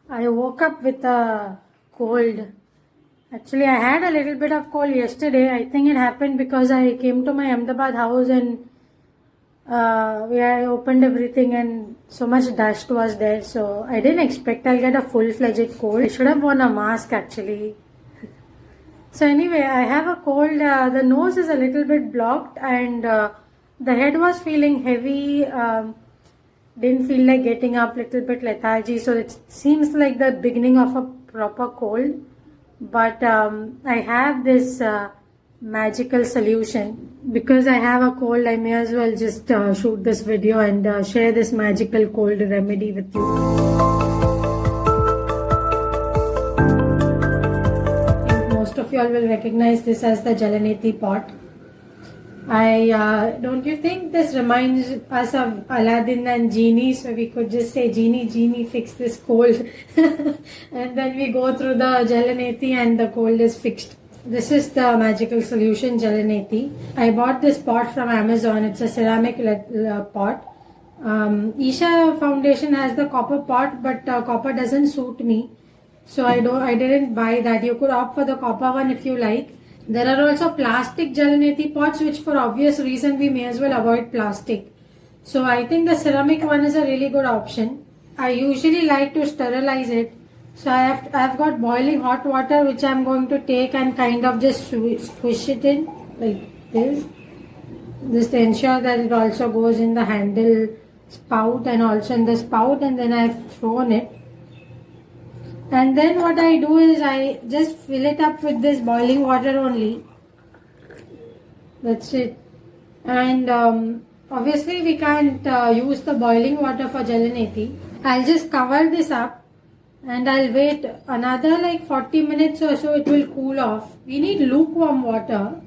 I woke up with a cold. Actually, I had a little bit of cold yesterday. I think it happened because I came to my Ahmedabad house and I opened everything and so much dust was there. So I didn't expect I'll get a full-fledged cold. I should have worn a mask actually. So anyway, I have a cold. The nose is a little bit blocked and the head was feeling heavy. Didn't feel like getting up, little bit lethargy. So it seems like the beginning of a proper cold. But I have this magical solution. Because I have a cold, I may as well just shoot this video and share this magical cold remedy with you. Most of you all will recognize this as the Jalneti pot. Don't you think this reminds us of Aladdin and Genie? So we could just say, Genie, Genie, fix this cold. And then we go through the Jalneti and the cold is fixed. This is the magical solution, Jalneti. I bought this pot from Amazon. It's a ceramic pot. Isha Foundation has the copper pot, but copper doesn't suit me. So I didn't buy that. You could opt for the copper one if you like. There are also plastic Jalneti pots, which for obvious reason we may as well avoid plastic. So I think the ceramic one is a really good option. I usually like to sterilize it. So I've got boiling hot water which I'm going to take and kind of just squish it in like this. Just to ensure that it also goes in the handle spout and also in the spout, and then I've thrown it. And then what I do is I just fill it up with this boiling water only. That's it. And obviously we can't use the boiling water for Jalneti. I'll just cover this up and I'll wait another like 40 minutes or so. It will cool off. We need lukewarm water.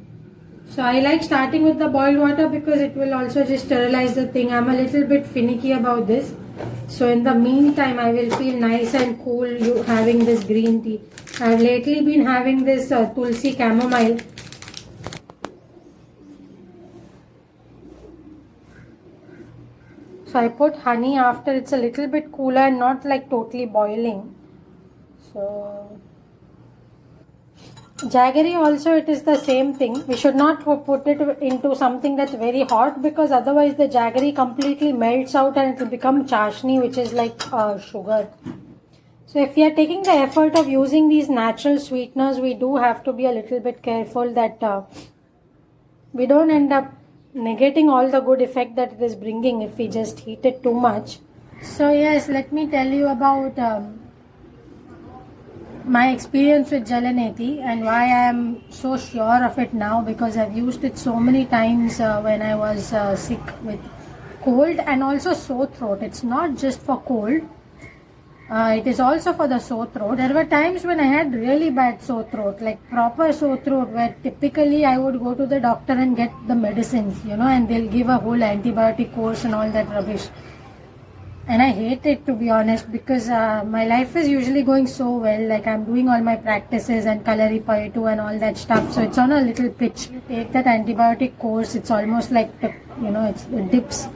So I like starting with the boiled water because it will also just sterilize the thing. I'm a little bit finicky about this. So in the meantime, I will feel nice and cool having this green tea. I've lately been having this Tulsi chamomile. So I put honey after it's a little bit cooler and not like totally boiling. So jaggery also, it is the same thing. We should not put it into something that's very hot because otherwise the jaggery completely melts out and it will become chashni, which is like sugar. So if we are taking the effort of using these natural sweeteners, we do have to be a little bit careful that we don't end up negating all the good effect that it is bringing if we just heat it too much. So yes, let me tell you about my experience with Jalneti and why I am so sure of it now, because I've used it so many times when I was sick with cold and also sore throat. It's not just for cold, it is also for the sore throat. There were times when I had really bad sore throat, like proper sore throat, where typically I would go to the doctor and get the medicines, and they'll give a whole antibiotic course and all that rubbish. And I hate it, to be honest, because my life is usually going so well. Like I'm doing all my practices and Kalaripayattu and all that stuff. So it's on a little pitch. You take that antibiotic course, it's almost like, it dips.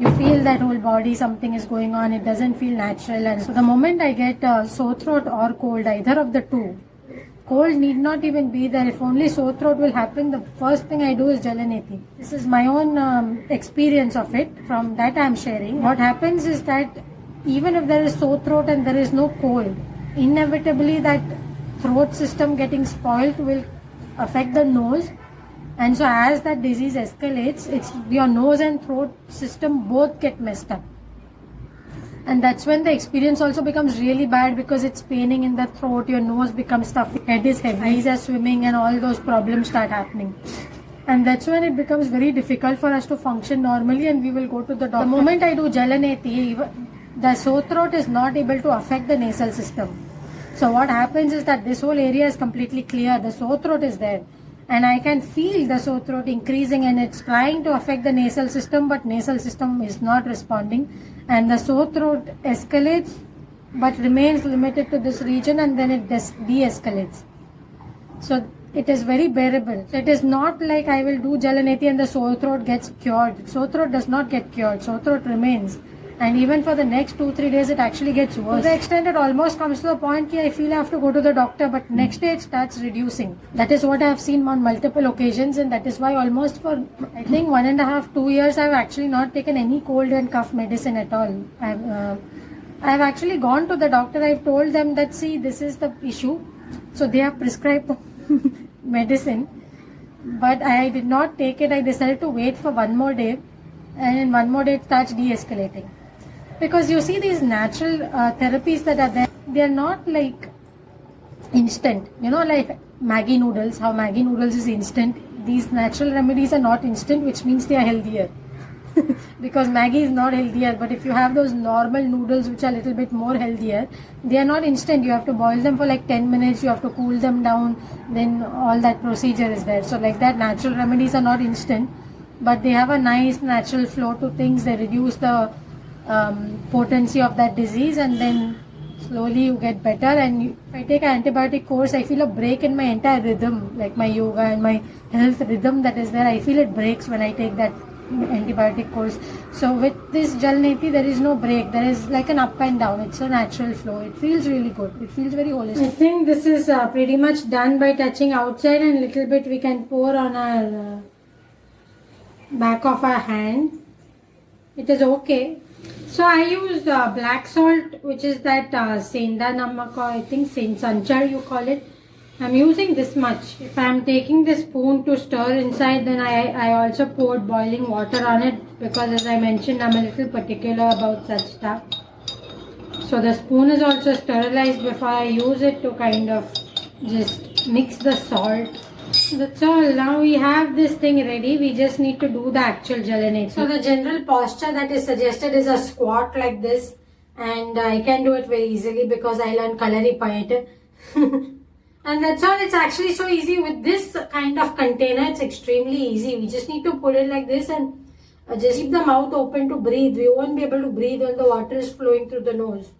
You feel that whole body, something is going on. It doesn't feel natural. And so the moment I get sore throat or cold, either of the two, cold need not even be there. If only sore throat will happen, the first thing I do is Jalneti. This is my own experience of it. From that I am sharing. What happens is that even if there is sore throat and there is no cold, inevitably that throat system getting spoiled will affect the nose. And so as that disease escalates, it's your nose and throat system both get messed up. And that's when the experience also becomes really bad because it's paining in the throat, your nose becomes stuffy, head is heavy, eyes are swimming, and all those problems start happening. And that's when it becomes very difficult for us to function normally and we will go to the doctor. The moment I do Jalneti, the sore throat is not able to affect the nasal system. So what happens is that this whole area is completely clear, the sore throat is there. And I can feel the sore throat increasing and it's trying to affect the nasal system, but nasal system is not responding. And the sore throat escalates, but remains limited to this region and then it de-escalates. So it is very bearable. It is not like I will do Jalneti and the sore throat gets cured. Sore throat does not get cured. Sore throat remains. And even for the next 2-3 days, it actually gets worse. To the extent it almost comes to a point where I feel I have to go to the doctor, but next day it starts reducing. That is what I have seen on multiple occasions, and that is why almost for, I think, 1.5-2 years, I have actually not taken any cold and cough medicine at all. I've actually gone to the doctor. I've told them that, see, this is the issue. So they have prescribed medicine, but I did not take it. I decided to wait for one more day, and in one more day it starts de-escalating. Because you see, these natural therapies that are there, they are not like instant. You know, like Maggi noodles, how Maggi noodles is instant. These natural remedies are not instant, which means they are healthier. Because Maggi is not healthier, but if you have those normal noodles which are a little bit more healthier, they are not instant. You have to boil them for like 10 minutes, you have to cool them down, then all that procedure is there. So like that, natural remedies are not instant, but they have a nice natural flow to things. They reduce the potency of that disease, and then slowly you get better. And if I take an antibiotic course, I feel a break in my entire rhythm, like my yoga and my health rhythm that is there. I feel it breaks when I take that antibiotic course. So with this Jalneti, there is no break. There is like an up and down. It's a natural flow. It feels really good. It feels very holistic. I think this is pretty much done by touching outside, and little bit we can pour on our back of our hand. It is okay. So I used black salt, which is that Senda Namak, or I think Sanchar you call it. I'm using this much. If I'm taking the spoon to stir inside, then I also poured boiling water on it, because as I mentioned, I'm a little particular about such stuff. So the spoon is also sterilized before I use it to kind of just mix the salt. That's all. Now we have this thing ready. We just need to do the actual Jalneti. So the general posture that is suggested is a squat like this, and I can do it very easily because I learned Kalari Payate. And that's all. It's actually so easy with this kind of container. It's extremely easy. We just need to put it like this and just keep the mouth open to breathe. We won't be able to breathe when the water is flowing through the nose.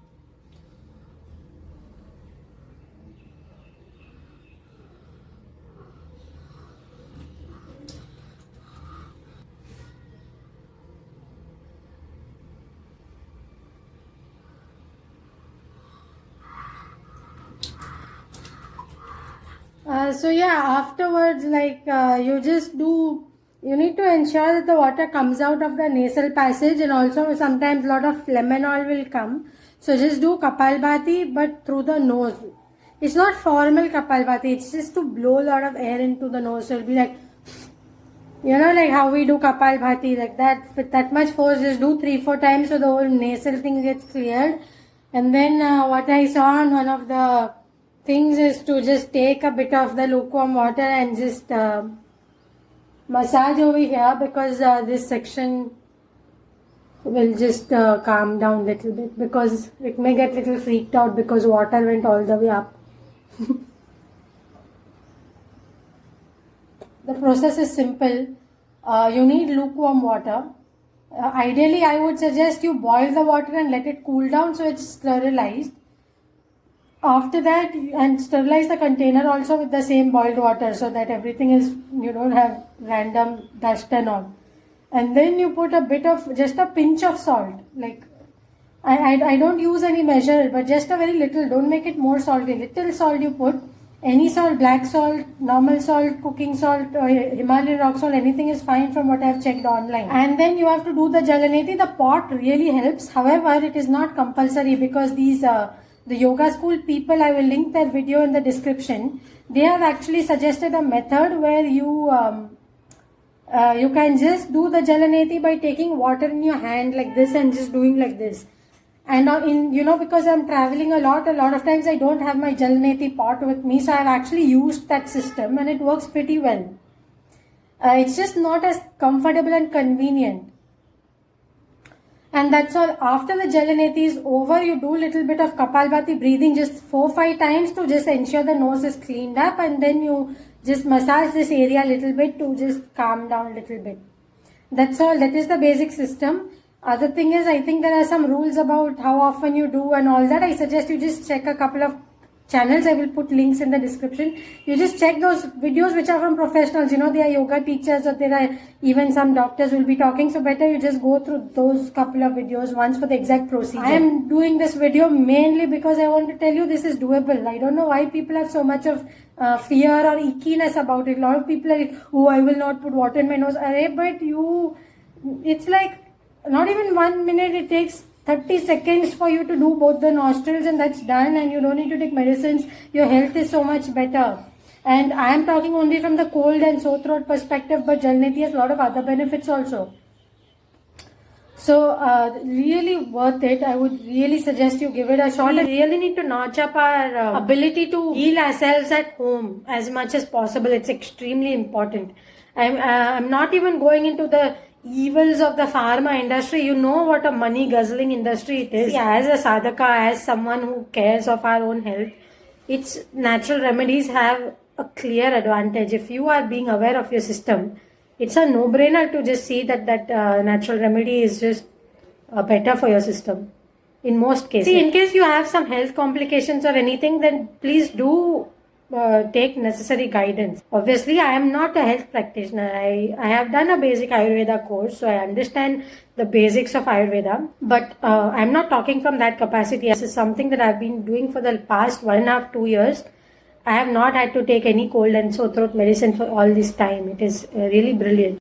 So yeah, afterwards, like you need to ensure that the water comes out of the nasal passage, and also sometimes a lot of lemon oil will come. So just do Kapalbhati, but through the nose. It's not formal Kapalbhati, it's just to blow a lot of air into the nose. So it'll be like, you know, like how we do Kapalbhati, like that, with that much force, just do 3-4 times so the whole nasal thing gets cleared. And then what I saw on one of the things is to just take a bit of the lukewarm water and just massage over here, because this section will just calm down a little bit, because it may get a little freaked out because water went all the way up. The process is simple. You need lukewarm water. Ideally, I would suggest you boil the water and let it cool down so it's sterilized. After that, and sterilize the container also with the same boiled water, so that everything is, you don't have random dust and all. And then you put a bit of, just a pinch of salt. Like, I don't use any measure, but just a very little. Don't make it more salty. Little salt you put. Any salt, black salt, normal salt, cooking salt, or Himalayan rock salt, anything is fine from what I have checked online. And then you have to do the Jalneti. The pot really helps. However, it is not compulsory, because these the yoga school people, I will link that video in the description. They have actually suggested a method where you can just do the Jalneti by taking water in your hand like this and just doing like this. And because I'm traveling a lot of times I don't have my Jalneti pot with me, so I've actually used that system and it works pretty well. It's just not as comfortable and convenient. And that's all. After the Jalneti is over, you do a little bit of Kapalbhati breathing, just 4-5 times, to just ensure the nose is cleaned up, and then you just massage this area a little bit to just calm down a little bit. That's all. That is the basic system. Other thing is, I think there are some rules about how often you do and all that. I suggest you just check a couple of channels. I will put links in the description. You just check those videos which are from professionals. They are yoga teachers, or there are even some doctors will be talking. So better you just go through those couple of videos once for the exact procedure. I am doing this video mainly because I want to tell you this is doable. I don't know why people have so much of fear or ickiness about it. A lot of people are like, oh, I will not put water in my nose. But it's like not even 1 minute. It takes 30 seconds for you to do both the nostrils, and that's done, and you don't need to take medicines. Your health is so much better. And I am talking only from the cold and sore throat perspective, but Jalneti has a lot of other benefits also. So really worth it. I would really suggest you give it a shot. We really need to notch up our ability to heal ourselves at home as much as possible. It's extremely important. I'm not even going into the evils of the pharma industry. You know what a money guzzling industry it is. See, as a sadhaka, as someone who cares of our own health, its natural remedies have a clear advantage. If you are being aware of your system, it's a no-brainer to just see that natural remedy is just better for your system in most cases. See, in case you have some health complications or anything, then please do take necessary guidance. Obviously, I am not a health practitioner. I have done a basic Ayurveda course, so I understand the basics of Ayurveda. But I'm not talking from that capacity. This is something that I've been doing for the past 1.5 to 2 years. I have not had to take any cold and sore throat medicine for all this time. It is really brilliant.